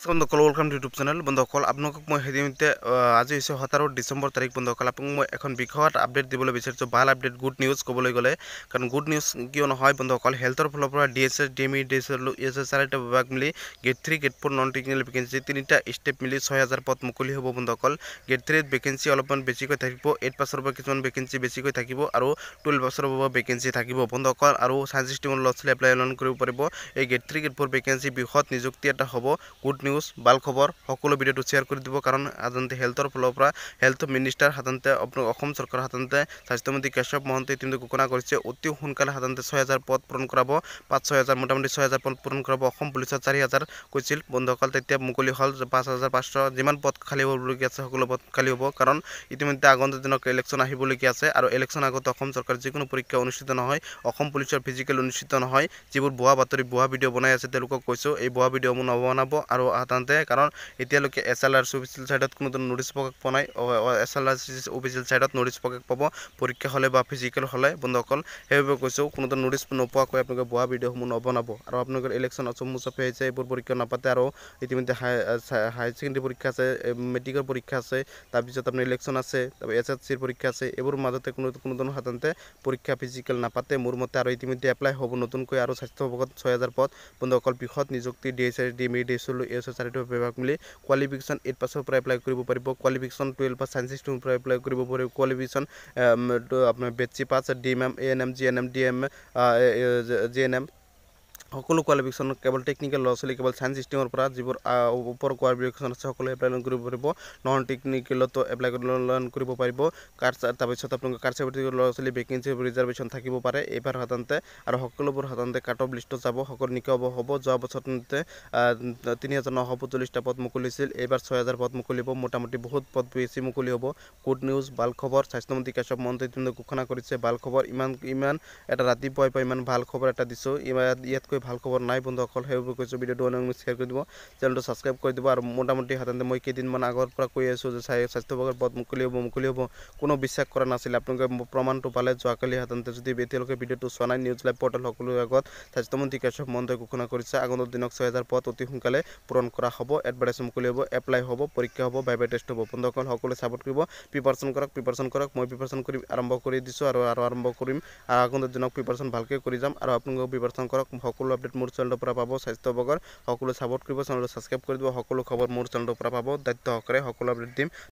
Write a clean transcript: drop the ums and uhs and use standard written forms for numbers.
বন্ধুসকল welcome to YouTube channel. বন্ধুসকল আপোনালোকক মই সেইদিনতে আজি হৈছে 17 ডিচেম্বৰ তাৰিখ। বন্ধুসকল আপোনাক মই এখন বিষয়ত আপডেট দিবলৈ বিচাৰিছোঁ, ভাল আপডেট, গুড নিউজ ক'বলৈ গ'লে। কাৰণ গুড নিউজ কিয় নহয় বন্ধুসকল, হেল্থৰ ফালৰ পৰা DSS, DME, DSL, ESS চাৰিটা বিভাগ মিলি grade 3, grade 4 non technical vacancy তিনিটা ষ্টেপ মিলি 6000 পদ মুকলি হ'ব। বন্ধুসকল গেট 3ত ভেকেঞ্চি অলপমান বেছিকৈ থাকিব, 8 পাছৰ পৰা কিছুমান ভেকেঞ্চি বেছিকৈ থাকিব আৰু 12 পাছৰ পৰা ভেকেঞ্চি থাকিব বন্ধুসকল। আৰু সায়েন্স ষ্ট্ৰীমৰ ল'ৰা ছোৱালী এপ্লাই অনলাইন কৰিব পাৰিব। এই গেট 3, গেট 4 ভেকেঞ্চি বিষয়ত নিযুক্তি এটা হ'ব। গুড নিউজ, ভাল খবৰ, সকলো ভিডিঅ'টো শ্বেয়াৰ কৰি দিব। কাৰণ সাধাৰণতে হেল্থৰ ফালৰ পৰা হেল্থ মিনিষ্টাৰ সাধাৰণতে অসম চৰকাৰ সাধাৰণতে স্বাস্থ্যমন্ত্ৰী কেশৱ মহন্তই ইতিমধ্যে ঘোষণা কৰিছে, অতি সোনকালে সাধাৰণতে 6000 পদ পূৰণ কৰাব। 5-6000 মোটামুটি 6000 পদ পূৰণ কৰাব। অসম পুলিচত 4000 কৈছিল বন্ধুসকল, তেতিয়া মুকলি হ'ল 5500। যিমান পদ খালী হ'বলগীয়া আছে সকলো পদ খালী হ'ব। কাৰণ ইতিমধ্যে আগন্তুক দিনত ইলেকশ্যন আহিবলগীয়া আছে আৰু ইলেকশ্যন আগতে অসম চৰকাৰ যিকোনো পৰীক্ষা অনুষ্ঠিত নহয়, অসম পুলিচৰ ফিজিকেল অনুষ্ঠিত নহয়। যিবোৰ ভুৱা বাতৰি, ভুৱা ভিডিঅ' বনাই আছে তেওঁলোকক কৈছোঁ এই ভুৱা ভিডিঅ'বোৰ নবনাব। আৰু সাধাৰণতে কাৰণ এতিয়ালৈকে SLR অফিচিয়েল ছাইটত কোনো ধৰণৰ নোটিছ প্ৰকাশ পোৱা নাই। SLR অফিচিয়েল ছাইটত নোটিছ প্ৰকাশ পাব পৰীক্ষা হ'লে বা ফিজিকেল হ'লে বন্ধুসকল। সেইবাবে কৈছোঁ কোনো ধৰণৰ নোটিছ নোপোৱাকৈ আপোনালোকে ভুৱা ভিডিঅ'সমূহ নবনাব। আৰু আপোনালোকৰ ইলেকশ্যন চমুচাপি আহিছে, এইবোৰ পৰীক্ষা নাপাতে। আৰু ইতিমধ্যে হায়াৰ ছেকেণ্ডেৰী পৰীক্ষা আছে, মেট্ৰিকৰ পৰীক্ষা আছে, তাৰপিছত আপোনাৰ ইলেকশ্যন আছে, SSCৰ পৰীক্ষা আছে। এইবোৰ মাজতে কোনো ধৰণৰ সাধাৰণতে পৰীক্ষা ফিজিকেল নাপাতে মোৰ মতে। আৰু ইতিমধ্যে এপ্লাই হ'ব নতুনকৈ আৰু স্বাস্থ্য বিভাগত 6000 পদ বন্ধুসকল। বৃহৎ নিযুক্তি DSS, DME, DSL, ESS চাৰিটা বিভাগ মিলি। কোৱালিফিকেশ্যন 8 পাছৰ পৰা এপ্লাই কৰিব পাৰিব। কোৱালিফিকেশ্যন 12 পাছ সায়েন্স ষ্ট্ৰীমৰ পৰা এপ্লাই কৰিব পাৰিব। কোৱালিফিকেশ্যন আপোনাৰ বেটচি পাছ, DMM, ANM, GNM, DM, GNM সকলো কোৱালিফিকেশ্যন। কেৱল টেকনিকেল ল'ৰা ছোৱালী কেৱল সায়েন্স ষ্ট্ৰীমৰ পৰা যিবোৰ ওপৰ কোৱালিফিকেশ্যন আছে সকলোৱে এপ্লাই কৰিব পাৰিব। নন টেকনিকেলতো এপ্লাই কৰিব পাৰিব। তাৰপিছত আপোনালোকৰ কাষ্ট চাৰ্টিফিকেট ল'ৰা ছোৱালী ভেকেঞ্চি ৰিজাৰ্ভেশ্যন থাকিব পাৰে এইবাৰ সাধাৰণতে। আৰু সকলোবোৰ সাধাৰণতে কাট অফ লিষ্টত যাব, সকলো নিকাব হ'ব। যোৱা বছৰতে 3945টা পদ মুকলি হৈছিল, এইবাৰ 6000 পদ মুকলি হ'ব। মোটামুটি বহুত পদ বেছি মুকলি হ'ব। গুড নিউজ, ভাল খবৰ। স্বাস্থ্যমন্ত্ৰী কেশৱ মহন্তই ইতিমধ্যে ঘোষণা কৰিছে, ভাল খবৰ। ইমান এটা ৰাতিপুৱাই পৰা ইমান ভাল খবৰ এটা দিছোঁ, ইয়াতকৈ ভাল খবৰ নাই বন্ধুসকল। সেইবাবে কৈছোঁ ভিডিঅ'টো অনেক শ্বেয়াৰ কৰি দিব, চেনেলটো ছাবস্ক্ৰাইব কৰি দিব। আৰু মোটামুটি সাধাৰণতে মই কেইদিনমান আগৰ পৰা কৈ আছোঁ যে স্বাস্থ্য বিভাগৰ পদ মুকলি হ'ব। কোনো বিশ্বাস কৰা নাছিল, আপোনালোকে প্ৰমাণটো পালে যোৱাকালি সাধাৰণতে। যদি এতিয়ালৈকে ভিডিঅ'টো চোৱা নাই, নিউজ লাইভ পৰ্টেল সকলোৰে আগত স্বাস্থ্যমন্ত্ৰী কেশৱ মহন্তই ঘোষণা কৰিছে আগন্তুক দিনত 6000 পদ অতি সোনকালে পূৰণ কৰা হ'ব। এডভাৰটাইজ মুকলি হ'ব, এপ্লাই হ'ব, পৰীক্ষা হ'ব, ভাইভা টেষ্ট হ'ব বন্ধুসকল। সকলোৱে ছাপোৰ্ট কৰিব, প্ৰিপাৰেশ্যন কৰক। মই প্ৰিপাৰেশ্যন কৰি আৰম্ভ কৰি দিছোঁ আৰু আৰম্ভ কৰিম। আগন্তুক দিনত প্ৰিপাৰেশ্যন ভালকৈ কৰি যাম আৰু আপোনালোকেও প্ৰিপাৰেশ্যন কৰক। সকলো আপডেট মোৰ চেনেলৰ পৰা পাব। স্বাস্থ্য বিভাগৰ সকলোৱে ছাপোৰ্ট কৰিব, চেনেলটো ছাবস্ক্ৰাইব কৰি দিব। সকলো খবৰ মোৰ চেনেলৰ পৰা পাব। দায়িত্ব সহকাৰে সকলো আপডেট দিম।